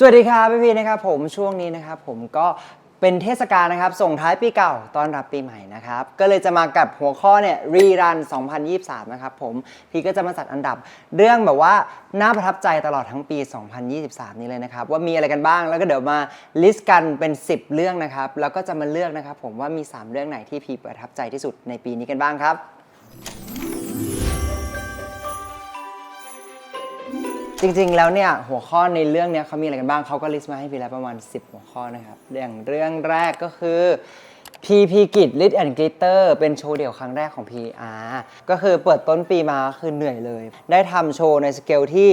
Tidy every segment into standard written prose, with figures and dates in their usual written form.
สวัสดีครับพี่นะครับผมช่วงนี้นะครับผมก็เป็นเทศกาลนะครับส่งท้ายปีเก่าต้อนรับปีใหม่นะครับก็เลยจะมากับหัวข้อเนี่ยรีรัน2023นะครับผมพี่ก็จะมาจัดอันดับเรื่องแบบว่าน่าประทับใจตลอดทั้งปี2023นี้เลยนะครับว่ามีอะไรกันบ้างแล้วก็เดี๋ยวมาลิสต์กันเป็น10เรื่องนะครับแล้วก็จะมาเลือกนะครับผมว่ามี3เรื่องไหนที่พี่ประทับใจที่สุดในปีนี้กันบ้างครับจริงๆแล้วเนี่ยหัวข้อในเรื่องนี้เขามีอะไรกันบ้างเขาก็ลิสต์มาให้พี่แล้วประมาณ10หัวข้อนะครับอย่างเรื่องแรกก็คือพีกิจ Lit and Glitter เป็นโชว์เดี่ยวครั้งแรกของ PR ก็คือเปิดต้นปีมาคือเหนื่อยเลยได้ทำโชว์ในสเกลที่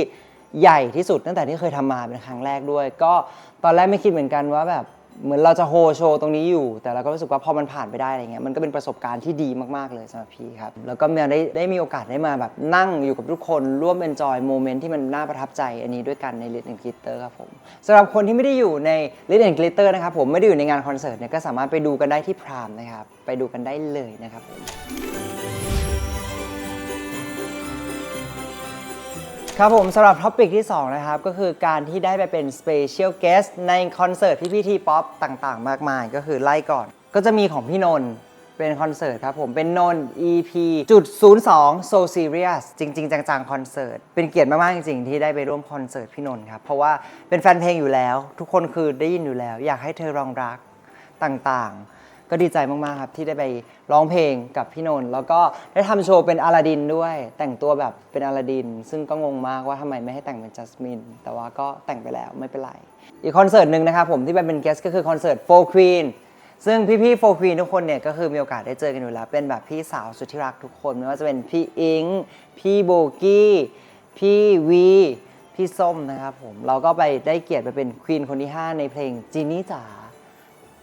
ใหญ่ที่สุดตั้งแต่ที่เคยทำมาเป็นครั้งแรกด้วยก็ตอนแรกไม่คิดเหมือนกันว่าแบบเหมือนเราจะโฮโชว์ตรงนี้อยู่แต่เราก็รู้สึกว่าพอมันผ่านไปได้อะไรเงี้ยมันก็เป็นประสบการณ์ที่ดีมากๆเลยสำหรับพี่ครับแล้วก็ได้มีโอกาสได้มาแบบนั่งอยู่กับทุกคนร่วมเอนจอยโมเมนต์ที่มันน่าประทับใจอันนี้ด้วยกันใน Lit and Glitter ครับผมสำหรับคนที่ไม่ได้อยู่ใน Lit and Glitter นะครับผมไม่ได้อยู่ในงานคอนเสิร์ตเนี่ยก็สามารถไปดูกันได้ที่พรามนะครับไปดูกันได้เลยนะครับผมครับผมสำหรับท็อปิกที่2นะครับก็คือการที่ได้ไปเป็น Special Guest ในคอนเสิร์ตพี่ทีป๊อปต่างๆมากมายก็คือไล่ก่อนก็จะมีของพี่นนท์เป็นคอนเสิร์ตครับผมเป็นนนท์ EP 02 So Serious จริงๆจังๆคอนเสิร์ตเป็นเกียรติมากๆจริงๆที่ได้ไปร่วมคอนเสิร์ตพี่นนท์ครับเพราะว่าเป็นแฟนเพลงอยู่แล้วทุกคนคือได้ยินอยู่แล้วอยากให้เธอรองรักต่างๆก็ดีใจมากๆครับที่ได้ไปร้องเพลงกับพี่นนท์แล้วก็ได้ทำโชว์เป็นอลาดินด้วยแต่งตัวแบบเป็นอลาดินซึ่งก็งงมากว่าทำไมไม่ให้แต่งเป็นจัสมินแต่ว่าก็แต่งไปแล้วไม่เป็นไรอีกคอนเสิร์ตหนึ่งนะครับผมที่ไปเป็นเกสก็คือคอนเสิร์ต4 Queen ซึ่งพี่ๆ4 Queen ทุกคนเนี่ยก็คือมีโอกาสได้เจอกันอยู่แล้วเป็นแบบพี่สาวสุดที่รักทุกคนไม่ว่าจะเป็นพี่อิงพี่โบกี้พี่วีพี่ส้มนะครับผมเราก็ไปได้เกียรติไปเป็นควีนคนที่5ในเพลงจีนี่จ๋า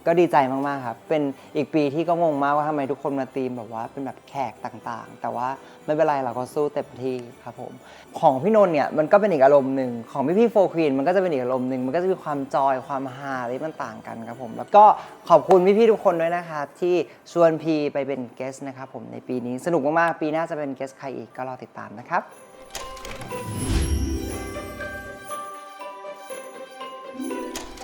ก็ดีใจมากๆครับเป็นอีกปีที่ก็งงมากว่าทำไมทุกคนมาตีมแบบว่าเป็นแบบแขกต่างๆแต่ว่าไม่เป็นไรเราก็สู้เต็มที่ครับผมของพี่นนท์เนี่ยมันก็เป็นอีกอารมณ์หนึ่งของพี่โฟควีนมันก็จะเป็นอีกอารมณ์หนึ่งมันก็จะมีความจอยความฮาที่มันต่างกันครับผมแล้วก็ขอบคุณพี่ๆทุกคนด้วยนะคะที่ชวนพีไปเป็นเกสต์นะครับผมในปีนี้สนุกมากๆปีหน้าจะเป็นเกสต์ใครอีกก็รอติดตามนะครับ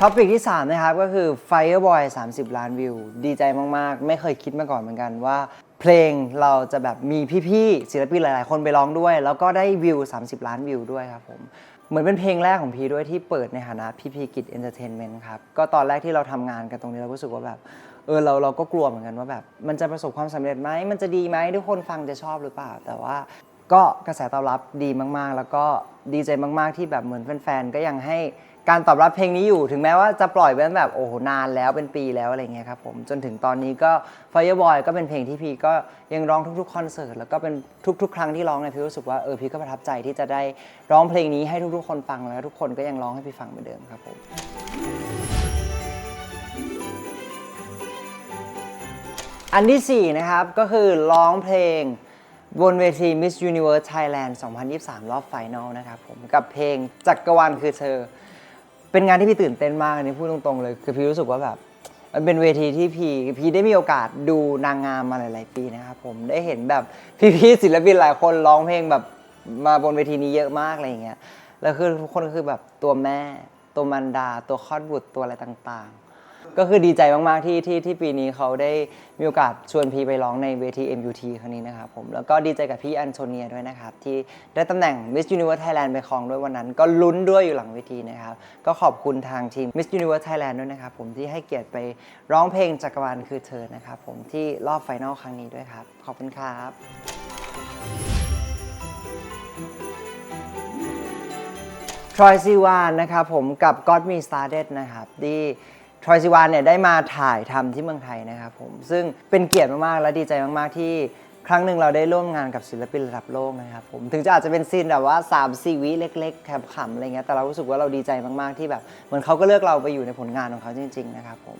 ท็อปิกที่3นะครับก็คือ Fireboy 30 ล้านวิวดีใจมากๆไม่เคยคิดมาก่อนเหมือนกันว่าเพลงเราจะแบบมีพี่ๆศิลปินหลายๆคนไปร้องด้วยแล้วก็ได้วิว30 ล้านวิวด้วยครับผมเหมือนเป็นเพลงแรกของพีด้วยที่เปิดในฐานะพีกิจเอนเตอร์เทนเมนต์ครับก็ตอนแรกที่เราทำงานกันตรงนี้เรารู้สึกว่าแบบเราก็กลัวเหมือนกันว่าแบบมันจะประสบความสำเร็จไหมมันจะดีไหมทุกคนฟังจะชอบหรือเปล่าแต่ว่าก็กระแสตอบรับดีมากๆแล้วก็ดีใจมากๆที่แบบเหมือนแฟนๆก็ยังให้การตอบรับเพลงนี้อยู่ถึงแม้ว่าจะปล่อยไปแบบโอ้โหนานแล้วเป็นปีแล้วอะไรเงี้ยครับผมจนถึงตอนนี้ก็ Fireboy ก็เป็นเพลงที่พี่ก็ยังร้องทุกๆคอนเสิร์ตแล้วก็เป็นทุกๆครั้งที่ร้องเนี่ยพี่รู้สึกว่าพี่ก็ประทับใจที่จะได้ร้องเพลงนี้ให้ทุกๆคนฟังแล้วทุกคนก็ยังร้องให้พี่ฟังเหมือนเดิมครับผมอันที่4นะครับก็คือร้องเพลงบนเวที Miss Universe Thailand 2023 รอบไฟนอลนะครับผมกับเพลงจักรวาลคือเธอเป็นงานที่พี่ตื่นเต้นมากอันนี้พูดตรงๆเลยคือพี่รู้สึกว่าแบบมันเป็นเวทีที่พี่ได้มีโอกาสดูนางงามมาหลายๆปีนะครับผมได้เห็นแบบพี่ๆศิลปินหลายคนร้องเพลงแบบมาบนเวทีนี้เยอะมากอะไรอย่างเงี้ยแล้วคือทุกคนคือแบบตัวแม่ตัวมันดาตัวคลอดบุตรตัวอะไรต่างๆก็คือดีใจมากๆที่ปีนี้เขาได้มีโอกาสชวนพีไปร้องในเวที MUT ครั้งนี้นะครับผมแล้วก็ดีใจกับพี่อัญโทเนียด้วยนะครับที่ได้ตำแหน่ง Miss Universe Thailand ไปครองด้วยวันนั้นก็ลุ้นด้วยอยู่หลังเวทีนะครับก็ขอบคุณทางทีม Miss Universe Thailand ด้วยนะครับผมที่ให้เกียรติไปร้องเพลงจักรวาลคือเธอนะครับผมที่รอบไฟนอลครั้งนี้ด้วยครับขอบคุณครับทรอยซีวานนะครับผมกับ God Me Started นะครับที่ทรอยซีวานเนี่ยได้มาถ่ายทำที่เมืองไทยนะครับผมซึ่งเป็นเกียรติมากๆและดีใจมากๆที่ครั้งหนึ่งเราได้ร่วมงานกับศิลปินระดับโลกนะครับผมถึงจะอาจจะเป็นซีนแบบว่า 3-4 วิเล็กๆขำๆอะไรเงี้ยแต่เรารู้สึกว่าเราดีใจมากๆที่แบบเหมือนเขาก็เลือกเราไปอยู่ในผลงานของเขาจริงๆนะครับผม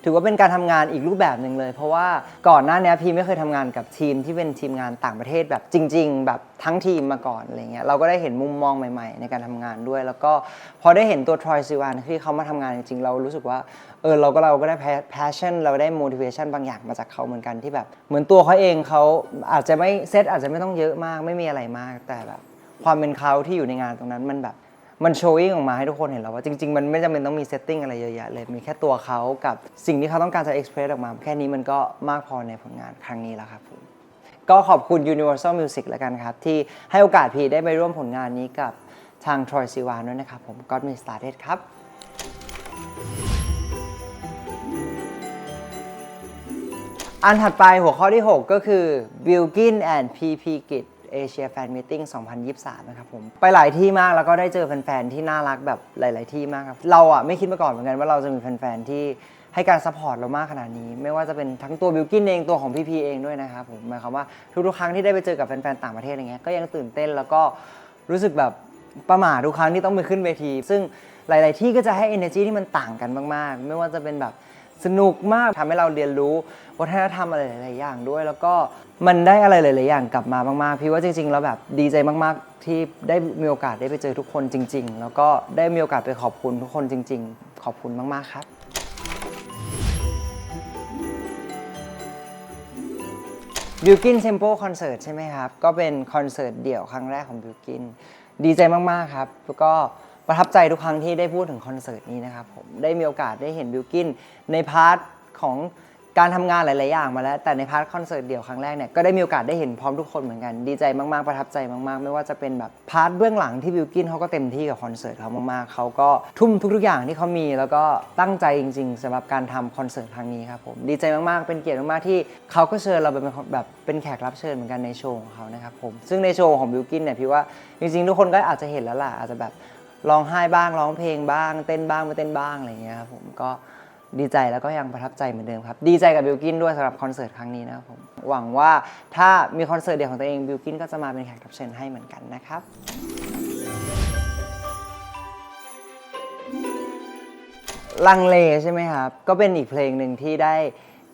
ถือว่าเป็นการทำงานอีกรูปแบบหนึ่งเลยเพราะว่าก่อนหน้านี้พี่ไม่เคยทำงานกับทีมที่เป็นทีมงานต่างประเทศแบบจริงๆแบบทั้งทีมมาก่อนอะไรเงี้ยเราก็ได้เห็นมุมมองใหม่ๆในการทำงานด้วยแล้วก็พอได้เห็นตัวทรอยซิวานที่เขามาทำงานจริงๆเรารู้สึกว่าเราก็ได้ passion เราได้ motivation บางอย่างมาจากเขาเหมือนกันที่แบบเหมือนตัวเขาเองเขาอาจจะไม่เซตอาจจะไม่ต้องเยอะมากไม่มีอะไรมากแต่แบบความเป็นเขาที่อยู่ในงานตรงนั้นมันแบบ มันโชว์ออกมาให้ทุกคนเห็นแล้วว่าจริงๆมันไม่จำเป็นต้องมีเซตติ้งอะไรเยอะแยะเลยมีแค่ตัวเขากับสิ่งที่เขาต้องการจะเอ็กซ์เพรสออกมาแค่นี้มันก็มากพอในผลงานครั้งนี้แล้วครับผมก็ขอบคุณ Universal Music แล้วกันครับที่ให้โอกาสพีได้ไปร่วมผลงานนี้กับทาง Troye Sivan ด้วยนะครับผม Got Me Started ครับอันถัดไปหัวข้อที่ 6 ก็คือ Bilkin and PP Git Asia Fan Meeting 2023 นะครับผมไปหลายที่มากแล้วก็ได้เจอแฟนๆที่น่ารักแบบหลายๆที่มากครับเราอ่ะไม่คิดมาก่อนเหมือนกันว่าเราจะมีแฟนๆที่ให้การซัพพอร์ตเรามากขนาดนี้ไม่ว่าจะเป็นทั้งตัว Bilkin เองตัวของ PP เองด้วยนะครับผมหมายความว่าทุกๆครั้งที่ได้ไปเจอกับแฟนๆต่างประเทศอะไรเงี้ยก็ยังตื่นเต้นแล้วก็รู้สึกแบบประหม่าทุกครั้งที่ต้องไปขึ้นเวทีซึ่งหลายๆที่ก็จะให้ energy ที่มันต่างกันมากๆไม่ว่าจะเป็นแบบสนุกมากทำให้เราเรียนรู้วัฒนธรรมอะไรหลายๆอย่างด้วยแล้วก็มันได้อะไรหลายๆอย่างกลับมามากๆพี่ว่าจริงๆแล้วแบบดีใจมากๆที่ได้มีโอกาสได้ไปเจอทุกคนจริงๆแล้วก็ได้มีโอกาสไปขอบคุณทุกคนจริงๆขอบคุณมากๆครับBilkin Tempo Concert ใช่ไหมครับก็เป็นคอนเสิร์ตเดี่ยวครั้งแรกของ Bilkin ดีใจมากๆครับแล้วก็ประทับใจทุกครั้งที่ได้พูดถึงคอนเสิร์ตนี้นะครับผมได้มีโอกาสได้เห็น Bilkin ในพาร์ทของการทำงานหลายๆอย่างมาแล้วแต่ในพาร์ทคอนเสิร์ตเดี่ยวครั้งแรกเนี่ยก็ได้มีโอกาสได้เห็นพร้อมทุกคนเหมือนกันดีใจมากๆประทับใจมากๆไม่ว่าจะเป็นแบบพาร์ทเบื้องหลังที่ Bilkin เขาก็เต็มที่กับคอนเสิร์ตเขามากๆเขาก็ทุ่มทุกๆอย่างที่เขามีแล้วก็ตั้งใจจริงๆสำหรับการทำคอนเสิร์ตครั้งนี้ครับผมดีใจมากๆเป็นเกียรติมากๆที่เขาก็เชิญเราเป็นแขกรับเชิญเหมือนกันในโชว์ของเขานะครับผมซึ่งในโชว์ของ Bilkin เนี่ยพี่ว่าจริงๆทุกคนก็อาจจะเห็นแล้วล่ะอาจจะแบบร้องไห้บ้างร้องเพลงบ้างเต้นบ้างไม่เต้นบ้างอะไรอย่างเงี้ยครับผมก็ดีใจแล้วก็ยังประทับใจเหมือนเดิมครับดีใจกับ Bilkin ด้วยสำหรับคอนเสิร์ตครั้งนี้นะครับผมหวังว่าถ้ามีคอนเสิร์ตเดี่ยวของตัวเอง Bilkin ก็จะมาเป็นแขกรับเชิญให้เหมือนกันนะครับลังเลใช่ไหมครับก็เป็นอีกเพลงหนึ่งที่ได้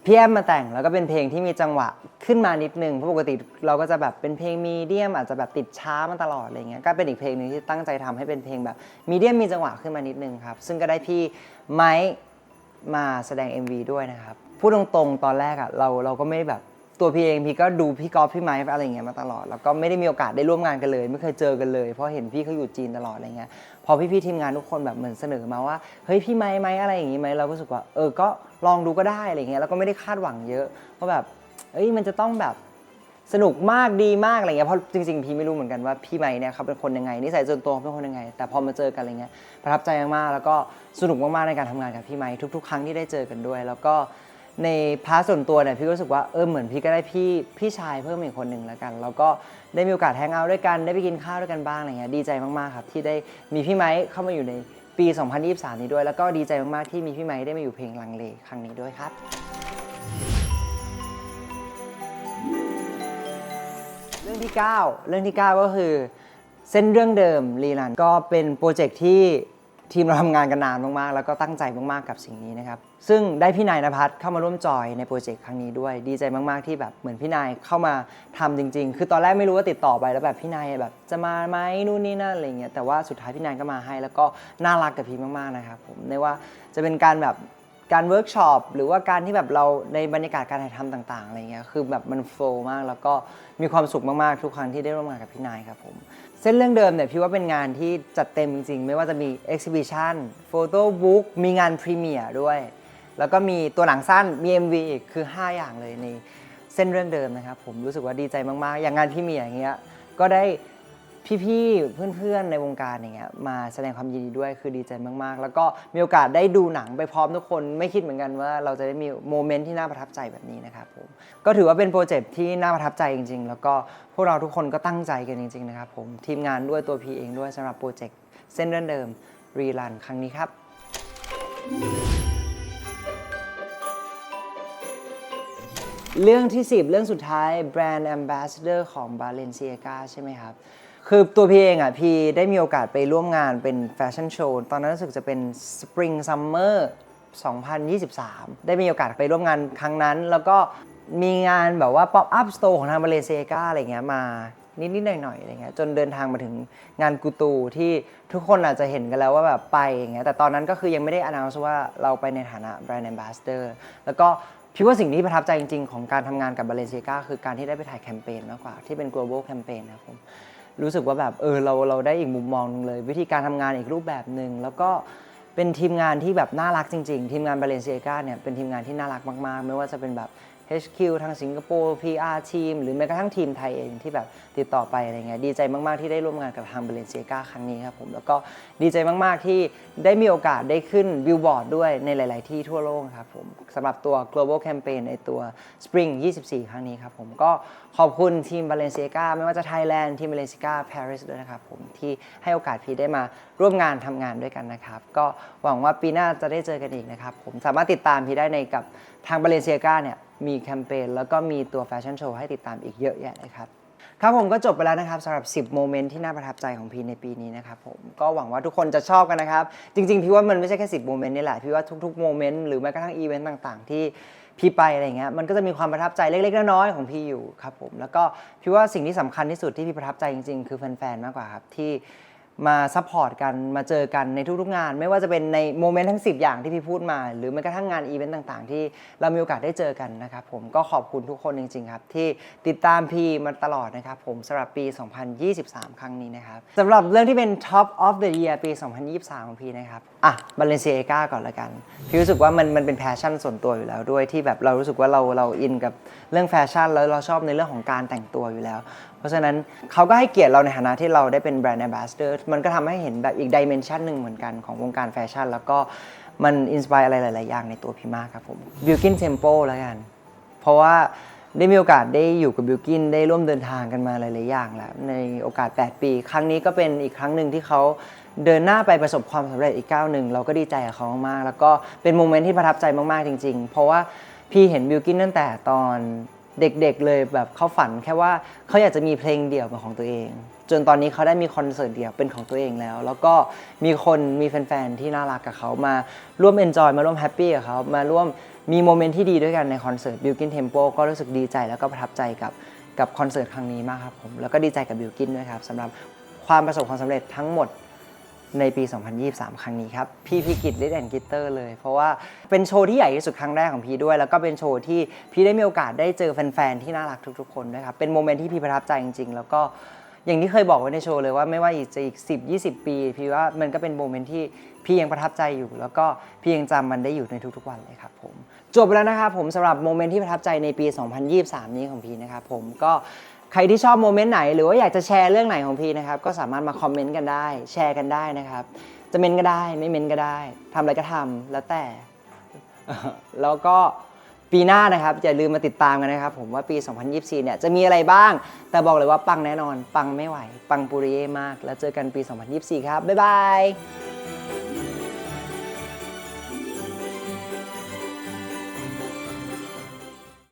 พี่แอมมาแต่งแล้วก็เป็นเพลงที่มีจังหวะขึ้นมานิดนึงเพราะปกติเราก็จะแบบเป็นเพลงมีเดียมอาจจะแบบติดช้ามาตลอดอะไรเงี้ยก็เป็นอีกเพลงนึงที่ตั้งใจทำให้เป็นเพลงแบบมีเดียมมีจังหวะขึ้นมานิดนึงครับซึ่งก็ได้พี่ไมค์มาแสดง MV ด้วยนะครับพูดตรงๆตอนแรกอ่ะเราก็ไม่แบบตัวพี่เองพี่ก็ดูพี่กอล์ฟพี่ไมค์อะไรเงี้ยมาตลอดแล้วก็ไม่ได้มีโอกาสได้ร่วมงานกันเลยไม่เคยเจอกันเลยเพราะเห็นพี่เขาอยู่จีนตลอดอะไรเงี้ยพอพี่ๆทีมงานทุกคนแบบเหมือนเสนอมาว่าเฮ้ยพี่ไมค์อะไรอย่างงี้ไหมเราก็รู้สึกว่าก็ลองดูก็ได้อะไรเงี้ยแล้วก็ไม่ได้คาดหวังเยอะเพราะแบบมันจะต้องแบบสนุกมากดีมากอะไรเงี้ยเพราะจริงๆพี่ไม่รู้เหมือนกันว่าพี่ไมค์เนี่ยเขาเป็นคนยังไงนิสัยส่วนตัวเขาเป็นคนยังไงแต่พอมาเจอกันอะไรเงี้ยประทับใจมากๆแล้วก็สนุกมากๆในการทำงานกับพี่ไมค์ทุกๆครั้งที่ได้เจอกันด้วยแล้วก็ในพาร์ทส่วนตัวเนี่ยพี่รู้สึกว่าเหมือนพี่ก็ได้พี่ชายเพิ่มอีกคนหนึ่งแล้วกันแล้วก็ได้มีโอกาสแฮงเอาท์ด้วยกันได้ไปกินข้าวด้วยกันบ้างอะไรเงี้ยดีใจมากๆครับที่ได้มีพี่ไมค์เข้ามาอยู่ในปี 2023 นี้ด้วยแล้วก็ดีใจมากๆที่มีพี่ไมค์ได้มาอยู่เพลงลังเลครั้งนี้ด้วยครับเรื่องที่9ก็คือเส้นเรื่องเดิมรีรันก็เป็นโปรเจกต์ที่ทีมเราทำงานกันนานมากๆแล้วก็ตั้งใจมากๆกับสิ่งนี้นะครับซึ่งได้พี่นายณภัทรเข้ามาร่วมจอยในโปรเจกต์ครั้งนี้ด้วยดีใจมากๆที่แบบเหมือนพี่นายเข้ามาทำจริงๆคือตอนแรกไม่รู้ว่าติดต่อไปแล้วแบบพี่นายแบบจะมาไหมนู่นนี่นั่นอะไรเงี้ยแต่ว่าสุดท้ายพี่นายก็มาให้แล้วก็น่ารักกับพี่มากๆนะครับผมไม่ว่าจะเป็นการแบบการเวิร์กช็อปหรือว่าการที่แบบเราในบรรยากาศการถ่ายทำต่างๆอะไรเงี้ยคือแบบมันโฟล์มากแล้วก็มีความสุขมากๆทุกครั้งที่ได้ร่วมงานกับพี่นายครับผมเส้นเรื่องเดิมเนี่ยพี่ว่าเป็นงานที่จัดเต็มจริงๆไม่ว่าจะมี exhibition โฟโต้บุ๊กมีงานพรีเมียร์ด้วยแล้วก็มีตัวหนังสั้นมี MV อีกคือ5อย่างเลยในเส้นเรื่องเดิมนะครับผมรู้สึกว่าดีใจมากๆอย่างงานพรีเมียร์อย่างเงี้ยก็ได้พี่ๆเพื่อนๆในวงการอย่างเงี้ยมาแสดงความยินดีด้วยคือดีใจมากๆแล้วก็มีโอกาสได้ดูหนังไปพร้อมทุกคนไม่คิดเหมือนกันว่าเราจะได้มีโมเมนต์ที่น่าประทับใจแบบนี้นะครับผมก็ถือว่าเป็นโปรเจกต์ที่น่าประทับใจจริงๆแล้วก็พวกเราทุกคนก็ตั้งใจกันจริงๆนะครับผมทีมงานด้วยตัวพีเองด้วยสำหรับโปรเจกต์เส้นเรื่องเดิมรีรันครั้งนี้ครับเรื่องที่10เรื่องสุดท้าย Brand Ambassador ของ Balenciaga ใช่ไหมครับคือตัวพี่เองพี่ได้มีโอกาสไปร่วมงานเป็นแฟชั่นโชว์ตอนนั้นรู้สึกจะเป็น Spring Summer 2023 ได้มีโอกาสไปร่วมงานครั้งนั้นแล้วก็มีงานแบบว่า Pop Up Store ของทาง Balenciaga อะไรเงี้ยมานิดๆหน่อยๆอะไรเงี้ยจนเดินทางมาถึงงานกูตูที่ทุกคนอาจจะเห็นกันแล้วว่าแบบไปอย่างเงี้ยแต่ตอนนั้นก็คือยังไม่ได้ announce ว่าเราไปในฐานะ Brand Ambassador แล้วก็พี่ว่าสิ่งที่ประทับใจจริงๆของการทำงานกับ Balenciaga คือการที่ได้ไปถ่ายแคมเปญมากกว่าที่เป็น global campaign นะครับผม รู้สึกว่าแบบเราได้อีกมุมมองนึงเลยวิธีการทำงานอีกรูปแบบหนึ่งแล้วก็เป็นทีมงานที่แบบน่ารักจริงๆทีมงาน Balenciaga เนี่ยเป็นทีมงานที่น่ารักมากๆไม่ว่าจะเป็นแบบ HQ ทางสิงคโปร์ PR ทีมหรือแม้กระทั่งทีมไทยเองที่แบบติดต่อไปอะไรเงี้ยดีใจมากๆที่ได้ร่วมงานกับทาง Balenciaga ครั้งนี้ครับผมแล้วก็ดีใจมากๆที่ได้มีโอกาสได้ขึ้นบิลบอร์ดด้วยในหลายๆที่ทั่วโลกครับผมสำหรับตัว global campaign ในตัว Spring 24 ครั้งนี้ครับผมก็ขอบคุณทีม Balenciaga ไม่ว่าจะ Thailand ทีม Balenciaga Paris ด้วยนะครับผมที่ให้โอกาสพี่ได้มาร่วมงานทำงานด้วยกันนะครับก็หวังว่าปีหน้าจะได้เจอกันอีกนะครับผมสามารถติดตามพี่ได้ในกับทาง Balenciaga เนี่ยมีแคมเปญแล้วก็มีตัวแฟชั่นโชว์ให้ติดตามอีกเยอะแยะเลยครับครับผมก็จบไปแล้วนะครับสำหรับ10โมเมนต์ที่น่าประทับใจของพีในปีนี้นะครับผมก็หวังว่าทุกคนจะชอบกันนะครับจริงๆพี่ว่ามันไม่ใช่แค่10โมเมนต์นี่แหละพี่ว่าทุกๆโมเมนต์หรือแม้กระทั่งอีเวนต์ต่างๆที่พี่ไปอะไรเงี้ยมันก็จะมีความประทับใจเล็กๆน้อยๆของพี่อยู่ครับผมแล้วก็พี่ว่าสิ่งที่สำคัญที่สุดที่พี่ประทับใจจริงๆคือแฟนๆมากกว่าครับที่มาซัพพอร์ตกันมาเจอกันในทุกๆงานไม่ว่าจะเป็นในโมเมนต์ทั้ง10อย่างที่พี่พูดมาหรือแม้กระทั่งงานอีเวนต์ต่างๆที่เรามีโอกาสได้เจอกันนะครับผมก็ขอบคุณทุกคนจริงๆครับที่ติดตามพี่มาตลอดนะครับผมสำหรับปี 2023 ครั้งนี้นะครับสำหรับเรื่องที่เป็น Top of the Year ปี 2023 ของพี่นะครับBalenciaga ก่อนละกันพี่รู้สึกว่ามันเป็นแพชชั่นส่วนตัวอยู่แล้วด้วยที่แบบเรารู้สึกว่าเราอินกับเรื่องแฟชั่นแล้วเราชอบในเรื่องของการแต่งตัวอยู่แล้วเพราะฉะนั้นเขาก็ให้เกียรติเราในฐานะที่เราได้เป็นแบรนด์ Ambassador มันก็ทำให้เห็นแบบอีกดิเมนชันหนึ่งเหมือนกันของวงการแฟชั่นแล้วก็มันอินสไปร์อะไรหลายๆอย่างในตัวพี่มากครับผม Bilkin Tempo แล้วกันเพราะว่าได้มีโอกาสได้อยู่กับ Bilkin ได้ร่วมเดินทางกันมาหลายๆอย่างแล้วในโอกาส8ปีครั้งนี้ก็เป็นอีกครั้งหนึ่งที่เขาเดินหน้าไปประสบความสำเร็จอีกก้าวหนึ่งเราก็ดีใจกับเขามากๆแล้วก็เป็นโมเมนต์ที่ประทับใจมากๆจริงๆเพราะว่าพี่เห็น Bilkin ตั้งแต่ตอนเด็กๆเลยแบบเขาฝันแค่ว่าเขาอยากจะมีเพลงเดี่ยวเป็นของตัวเองจนตอนนี้เขาได้มีคอนเสิร์ตเดี่ยวเป็นของตัวเองแล้วก็มีแฟนๆที่น่ารักกับเขามาร่วมเอนจอยมาร่วมแฮปปี้กับเขามาร่วมมีโมเมนต์ที่ดีด้วยกันในคอนเสิร์ต Bilkin Tempo ก็รู้สึกดีใจแล้วก็ประทับใจกับคอนเสิร์ตครั้งนี้มากครับผมแล้วก็ดีใจกับ Bilkin ด้วยครับสำหรับความประสบความสำเร็จทั้งหมดในปี 2023 ครั้งนี้ครับพี่กิตลิทแอนด์กิตเตอร์เลยเพราะว่าเป็นโชว์ที่ใหญ่ที่สุดครั้งแรกของพี่ด้วยแล้วก็เป็นโชว์ที่พี่ได้มีโอกาสได้เจอแฟนๆที่น่ารักทุกๆคนด้วยครับเป็นโมเมนต์ที่พี่ประทับใจจริงๆแล้วก็อย่างที่เคยบอกไว้ในโชว์เลยว่าไม่ว่าจะอีก10-20 ปีพี่ว่ามันก็เป็นโมเมนต์ที่พี่ยังประทับใจอยู่แล้วก็พี่ยังจำมันได้อยู่ในทุกๆวันเลยครับผมจบแล้วนะครับผมสำหรับโมเมนต์ที่ประทับใจในปี 2023 นี้ของพี่นะครับผมก็ใครที่ชอบโมเมนต์ไหนหรือว่าอยากจะแชร์เรื่องไหนของพี่นะครับก็สามารถมาคอมเมนต์กันได้แชร์กันได้นะครับจะเมนก็ได้ไม่เมนก็ได้ทำอะไรก็ทำแล้วแต่ แล้วก็ปีหน้านะครับอย่าลืมมาติดตามกันนะครับผมว่าปี 2024 เนี่ยจะมีอะไรบ้างแต่บอกเลยว่าปังแน่นอนปังไม่ไหวปังปุริเย่มากแล้วเจอกันปี 2024 ครับบ๊ายบาย